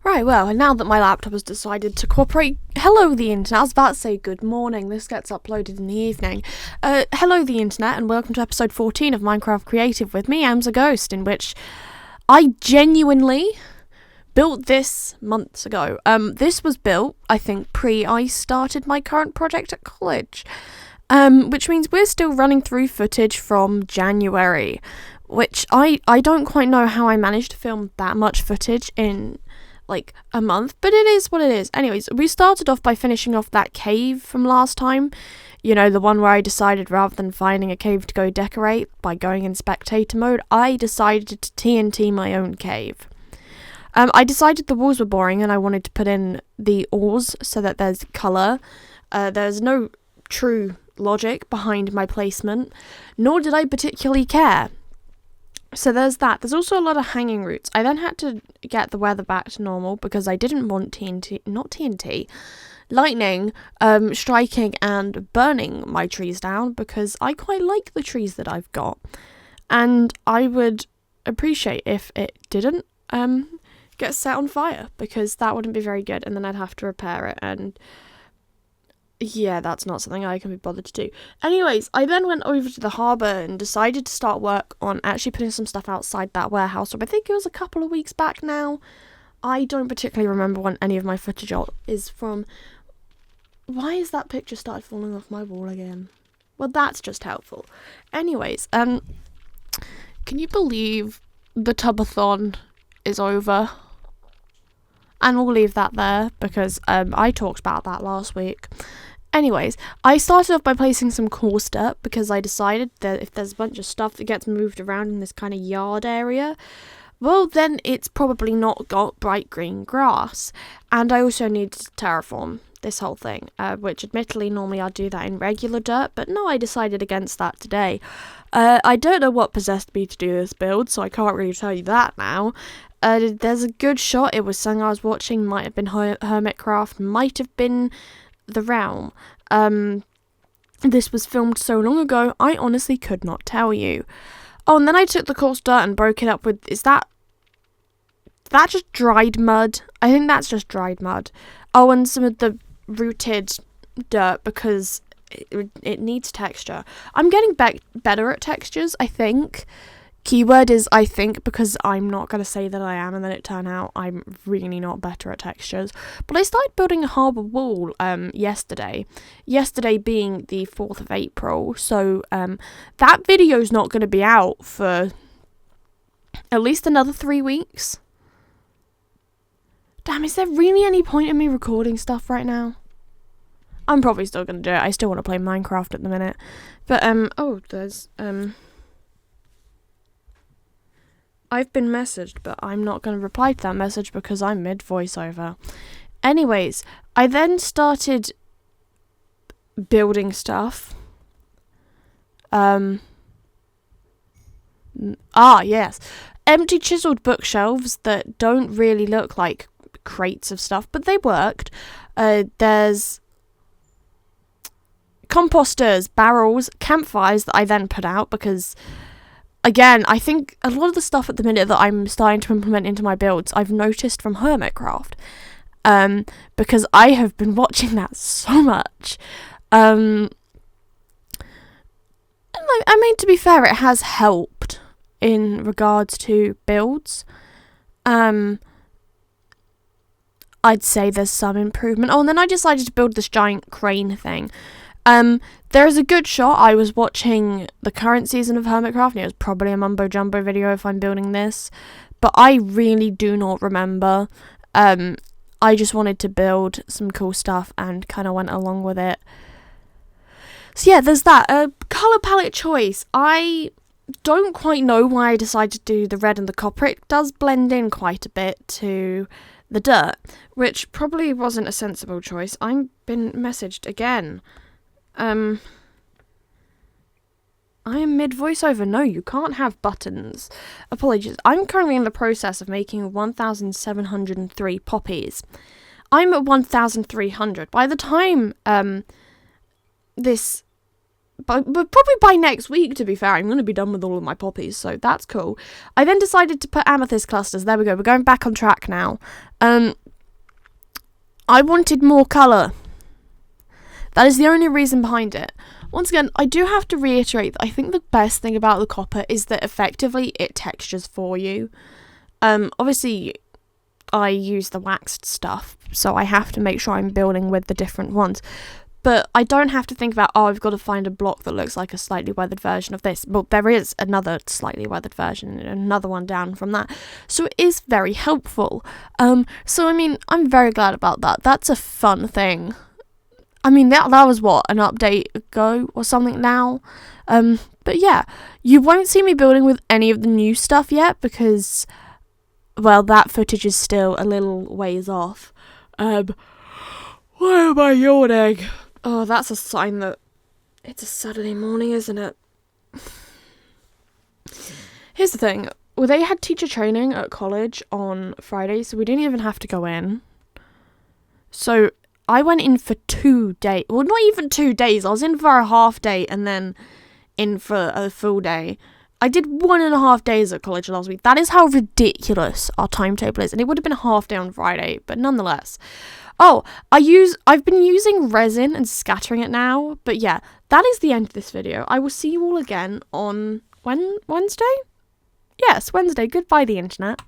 Right, well, now that my laptop has decided to cooperate, hello the internet. I was about to say good morning, this gets uploaded in the evening. Hello the internet, and welcome to episode 14 of Minecraft Creative with me, ams.a, in which I genuinely built this months ago. This was built, I think, I started my current project at college. Which means we're still running through footage from January, which I don't quite know how I managed to film that much footage in like a month, but it is what it is. Anyways, we started off by finishing off that cave from last time, you know, the one where I decided rather than finding a cave to go decorate by going in spectator mode, I decided to TNT my own cave. I decided the walls were boring and I wanted to put in the ores so that there's colour. There's no true logic behind my placement, nor did I particularly care. So there's that. There's also a lot of hanging roots. I then had to get the weather back to normal because I didn't want lightning striking and burning my trees down, because I quite like the trees that I've got. And I would appreciate if it didn't get set on fire, because that wouldn't be very good, and then I'd have to repair it, and yeah, that's not something I can be bothered to do. Anyways, I then went over to the harbour and decided to start work on actually putting some stuff outside that warehouse. So I think it was a couple of weeks back now. I don't particularly remember when any of my footage is from. Why has that picture started falling off my wall again? Well, that's just helpful. Anyways, can you believe the tubathon is over? And we'll leave that there because I talked about that last week. Anyways, I started off by placing some coarse dirt because I decided that if there's a bunch of stuff that gets moved around in this kind of yard area, well, then it's probably not got bright green grass. And I also needed to terraform this whole thing, which admittedly normally I'd do that in regular dirt, but no, I decided against that today. I don't know what possessed me to do this build, so I can't really tell you that now. There's a good shot. It was something I was watching, might have been Hermitcraft, might have been The Realm. This was filmed so long ago, I honestly could not tell you. Oh, and then I took the coarse dirt and broke it up with, is that just dried mud? I think that's just dried mud. Oh, and some of the rooted dirt because it needs texture. I'm getting better at textures, I think. Keyword is I think, because I'm not going to say that I am and then it turned out I'm really not better at textures. But I started building a harbour wall yesterday. Yesterday being the 4th of April. So that video's not going to be out for at least another 3 weeks. Damn, is there really any point in me recording stuff right now? I'm probably still going to do it. I still want to play Minecraft at the minute. But, there's, I've been messaged, but I'm not going to reply to that message because I'm mid-voiceover. Anyways, I then started building stuff. Yes. Empty chiseled bookshelves that don't really look like crates of stuff, but they worked. There's composters, barrels, campfires that I then put out because, again, I think a lot of the stuff at the minute that I'm starting to implement into my builds, I've noticed from Hermitcraft, because I have been watching that so much. And I mean, to be fair, it has helped in regards to builds. I'd say there's some improvement. Oh, and then I decided to build this giant crane thing. There's a good shot. I was watching the current season of Hermitcraft, and it was probably a mumbo jumbo video if I'm building this, but I really do not remember. I just wanted to build some cool stuff and kind of went along with it. So yeah, there's that. Colour palette choice. I don't quite know why I decided to do the red and the copper. It does blend in quite a bit to the dirt, which probably wasn't a sensible choice. I've been messaged again. I am mid-voiceover. No, you can't have buttons. Apologies. I'm currently in the process of making 1,703 poppies. I'm at 1,300. By the time this but probably by next week, to be fair. I'm going to be done with all of my poppies, so that's cool. I then decided to put amethyst clusters. There we go. We're going back on track now. I wanted more colour. That is the only reason behind it. Once again, I do have to reiterate that I think the best thing about the copper is that effectively it textures for you. Obviously, I use the waxed stuff, so I have to make sure I'm building with the different ones. But I don't have to think about, I've got to find a block that looks like a slightly weathered version of this. Well, there is another slightly weathered version, and another one down from that. So it is very helpful. So, I mean, I'm very glad about that. That's a fun thing. I mean, that was, what, an update ago or something now? But yeah, you won't see me building with any of the new stuff yet, because, well, that footage is still a little ways off. Why am I yawning? Oh, that's a sign that it's a Saturday morning, isn't it? Here's the thing. Well, they had teacher training at college on Friday, so we didn't even have to go in. So I went in for 2 days. Well, not even 2 days. I was in for a half day and then in for a full day. I did 1.5 days at college last week. That is how ridiculous our timetable is. And it would have been a half day on Friday, but nonetheless. Oh, I've been using resin and scattering it now. But yeah, that is the end of this video. I will see you all again on Wednesday? Yes, Wednesday. Goodbye, the internet.